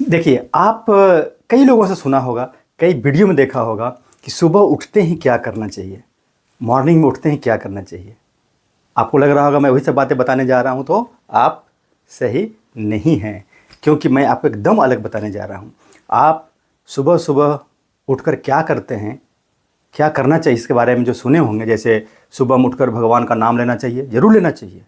देखिए, आप कई लोगों से सुना होगा, कई वीडियो में देखा होगा कि सुबह उठते ही क्या करना चाहिए, मॉर्निंग में उठते ही क्या करना चाहिए। आपको लग रहा होगा मैं वही सब बातें बताने जा रहा हूँ, तो आप सही नहीं हैं, क्योंकि मैं आपको एकदम अलग बताने जा रहा हूँ। आप सुबह-सुबह उठकर क्या करते हैं, क्या करना चाहिए, इसके बारे में जो सुने होंगे, जैसे सुबह में उठकर भगवान का नाम लेना चाहिए, ज़रूर लेना चाहिए।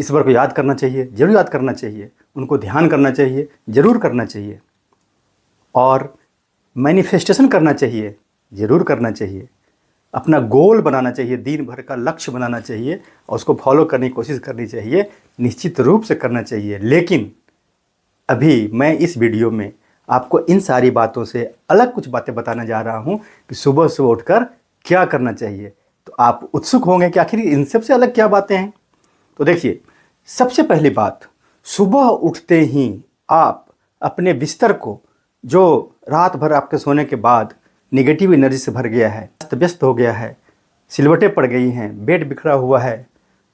ईश्वर को याद करना चाहिए, ज़रूर याद करना चाहिए। उनको ध्यान करना चाहिए, ज़रूर करना चाहिए। और मैनिफेस्टेशन करना चाहिए, ज़रूर करना चाहिए। अपना गोल बनाना चाहिए, दिन भर का लक्ष्य बनाना चाहिए और उसको फॉलो करने की कोशिश करनी चाहिए, निश्चित रूप से करना चाहिए। लेकिन अभी मैं इस वीडियो में आपको इन सारी बातों से अलग कुछ बातें बताने जा रहा हूँ कि सुबह-सुबह उठकर क्या करना चाहिए। तो आप उत्सुक होंगे कि आखिर इन सब से अलग क्या बातें हैं? तो देखिए, सबसे पहली बात, सुबह उठते ही आप अपने बिस्तर को, जो रात भर आपके सोने के बाद नेगेटिव एनर्जी से भर गया है, अस्त-व्यस्त हो गया है, सिलवटें पड़ गई हैं, बेड बिखरा हुआ है,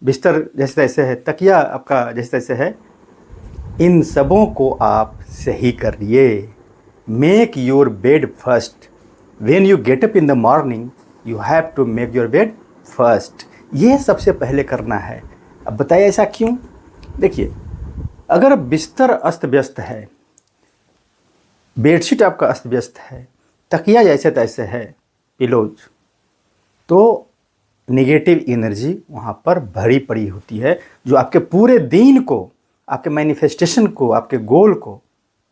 बिस्तर जैसे-तैसे है, तकिया आपका जैसे-तैसे है, इन सबों को आप सही करिए। Make your bed first. When you get up in the morning, you have to make your bed first. ये सबसे पहले करना है। अब बताइए ऐसा क्यों? देखिए, अगर बिस्तर अस्त-व्यस्त है, बेडशीट आपका अस्त-व्यस्त है, तकिया जैसे-तैसे है, पिलोज, तो नेगेटिव एनर्जी वहाँ पर भरी पड़ी होती है, जो आपके पूरे दिन को, आपके मैनिफेस्टेशन को, आपके गोल को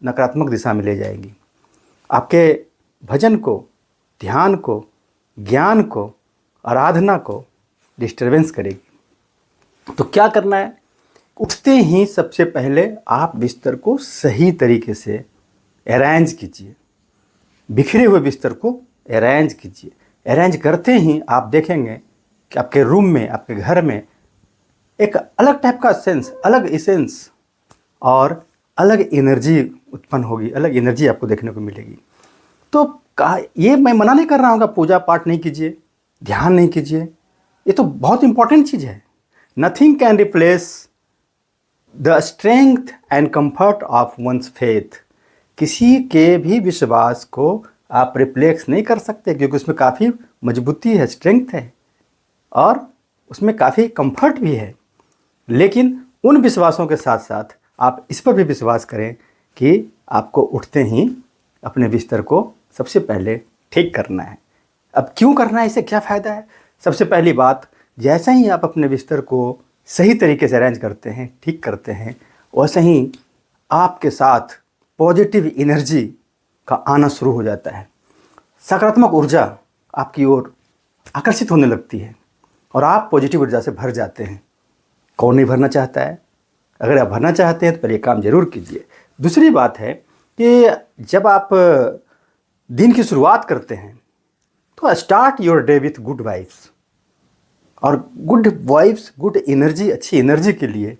नकारात्मक दिशा में ले जाएगी। आपके भजन को, ध्यान को, ज्ञान को, आराधना को डिस्टर्बेंस करेगी। तो क्या करना है? उठते ही सबसे पहले आप बिस्तर को सही तरीके से अरेंज कीजिए। बिखरे हुए बिस्तर को अरेंज कीजिए। अरेंज करते ही आप देखेंगे कि आपके रूम में, आपके घर में एक अलग टाइप का सेंस, अलग एसेंस और अलग एनर्जी उत्पन्न होगी, अलग एनर्जी आपको देखने को मिलेगी। तो ये मैं मना नहीं कर रहा हूँ कि पूजा पाठ नहीं कीजिए, ध्यान नहीं कीजिए, ये तो बहुत इंपॉर्टेंट चीज़ है। Nothing can replace the strength and comfort of one's faith. किसी के भी विश्वास को आप रिप्लेस नहीं कर सकते, क्योंकि उसमें काफ़ी मजबूती है, स्ट्रेंथ है और उसमें काफ़ी कंफर्ट भी है। लेकिन उन विश्वासों के साथ साथ आप इस पर भी विश्वास करें कि आपको उठते ही अपने बिस्तर को सबसे पहले ठीक करना है। अब क्यों करना है, इससे क्या फ़ायदा है? सबसे पहली बात, जैसे ही आप अपने बिस्तर को सही तरीके से अरेंज करते हैं, ठीक करते हैं, वैसे ही आपके साथ पॉजिटिव एनर्जी का आना शुरू हो जाता है। सकारात्मक ऊर्जा आपकी ओर आकर्षित होने लगती है और आप पॉजिटिव ऊर्जा से भर जाते हैं। कौन नहीं भरना चाहता है? अगर आप भरना चाहते हैं तो पहले ये काम ज़रूर कीजिए। दूसरी बात है कि जब आप दिन की शुरुआत करते हैं तो start your day with good vibes. और गुड वाइब्स, गुड एनर्जी, अच्छी एनर्जी के लिए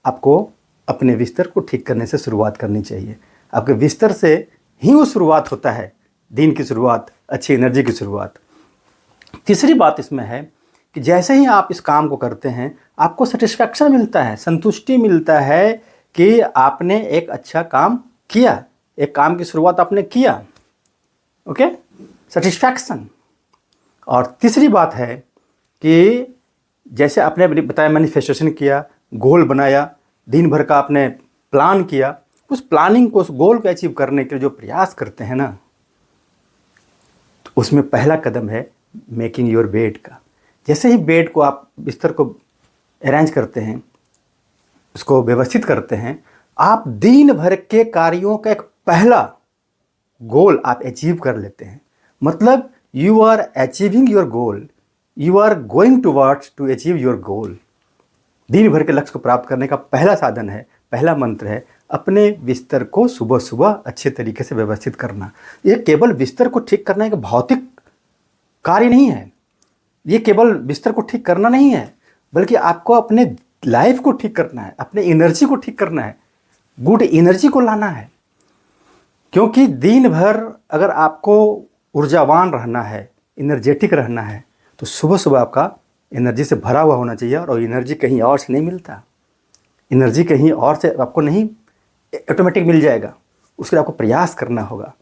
आपको अपने बिस्तर को ठीक करने से शुरुआत करनी चाहिए। आपके बिस्तर से ही वो शुरुआत होता है, दिन की शुरुआत, अच्छी एनर्जी की शुरुआत। तीसरी बात इसमें है कि जैसे ही आप इस काम को करते हैं, आपको सेटिस्फैक्शन मिलता है, संतुष्टि मिलता है कि आपने एक अच्छा काम किया, एक काम की शुरुआत आपने किया। Okay, satisfaction. और तीसरी बात है कि जैसे आपने बताया, मैनिफेस्टेशन किया, गोल बनाया, दिन भर का आपने प्लान किया, उस प्लानिंग को, उस गोल को अचीव करने के लिए जो प्रयास करते हैं ना, तो उसमें पहला कदम है मेकिंग योर बेड का। जैसे ही बेड को, आप बिस्तर को अरेंज करते हैं, उसको व्यवस्थित करते हैं, आप दिन भर के कार्यों का एक पहला गोल आप अचीव कर लेते हैं। मतलब you are achieving your goal, you are going towards to achieve your goal. दिन भर के लक्ष्य को प्राप्त करने का पहला साधन है, पहला मंत्र है अपने बिस्तर को सुबह सुबह अच्छे तरीके से व्यवस्थित करना। ये केवल बिस्तर को ठीक करना एक भौतिक कार्य नहीं है, ये केवल बिस्तर को ठीक करना नहीं है, बल्कि आपको अपने लाइफ को ठीक करना है, अपने एनर्जी को ठीक करना है, गुड एनर्जी को लाना है। क्योंकि दिन भर अगर आपको ऊर्जावान रहना है, एनर्जेटिक रहना है, तो सुबह सुबह आपका एनर्जी से भरा हुआ होना चाहिए। और एनर्जी कहीं और से नहीं मिलता, एनर्जी कहीं और से आपको नहीं ऑटोमेटिक मिल जाएगा। उसके लिए आपको प्रयास करना होगा।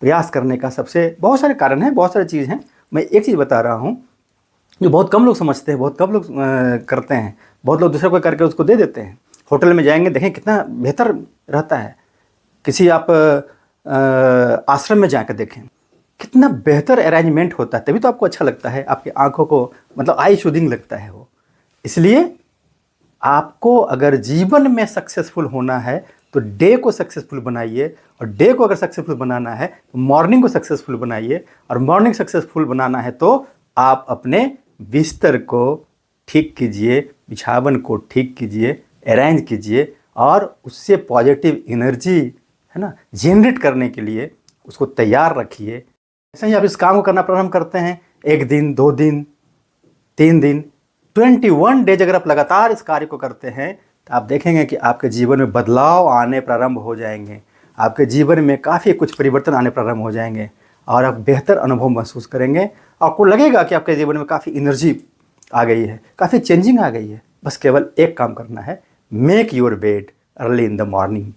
प्रयास करने का सबसे बहुत सारे कारण हैं, बहुत सारी चीज़ हैं। मैं एक चीज़ बता रहा हूँ जो बहुत कम लोग समझते हैं, बहुत कम लोग करते हैं। बहुत लोग दूसरे को करके उसको दे देते हैं। होटल में जाएंगे, देखें कितना बेहतर रहता है। किसी आप आश्रम में जाकर देखें, कितना बेहतर अरेंजमेंट होता है, तभी तो आपको अच्छा लगता है, आपकी आंखों को मतलब आई सूदिंग लगता है वो। इसलिए आपको अगर जीवन में सक्सेसफुल होना है तो डे को सक्सेसफुल बनाइए, और डे को अगर सक्सेसफुल बनाना है तो मॉर्निंग को सक्सेसफुल बनाइए, और मॉर्निंग सक्सेसफुल बनाना है तो आप अपने बिस्तर को ठीक कीजिए, बिछावन को ठीक कीजिए, अरेंज कीजिए, और उससे पॉजिटिव एनर्जी है ना जनरेट करने के लिए उसको तैयार रखिए। ऐसे ही आप इस काम को करना प्रारंभ करते हैं, 1 दिन 2 दिन 3 दिन 21 डेज अगर आप लगातार इस कार्य को करते हैं तो आप देखेंगे कि आपके जीवन में बदलाव आने प्रारंभ हो जाएंगे। आपके जीवन में काफ़ी कुछ परिवर्तन आने प्रारंभ हो जाएंगे, और आप बेहतर अनुभव महसूस करेंगे। आपको लगेगा कि आपके जीवन में काफ़ी एनर्जी आ गई है, काफ़ी चेंजिंग आ गई है। बस केवल एक काम करना है, make your bed early in the morning.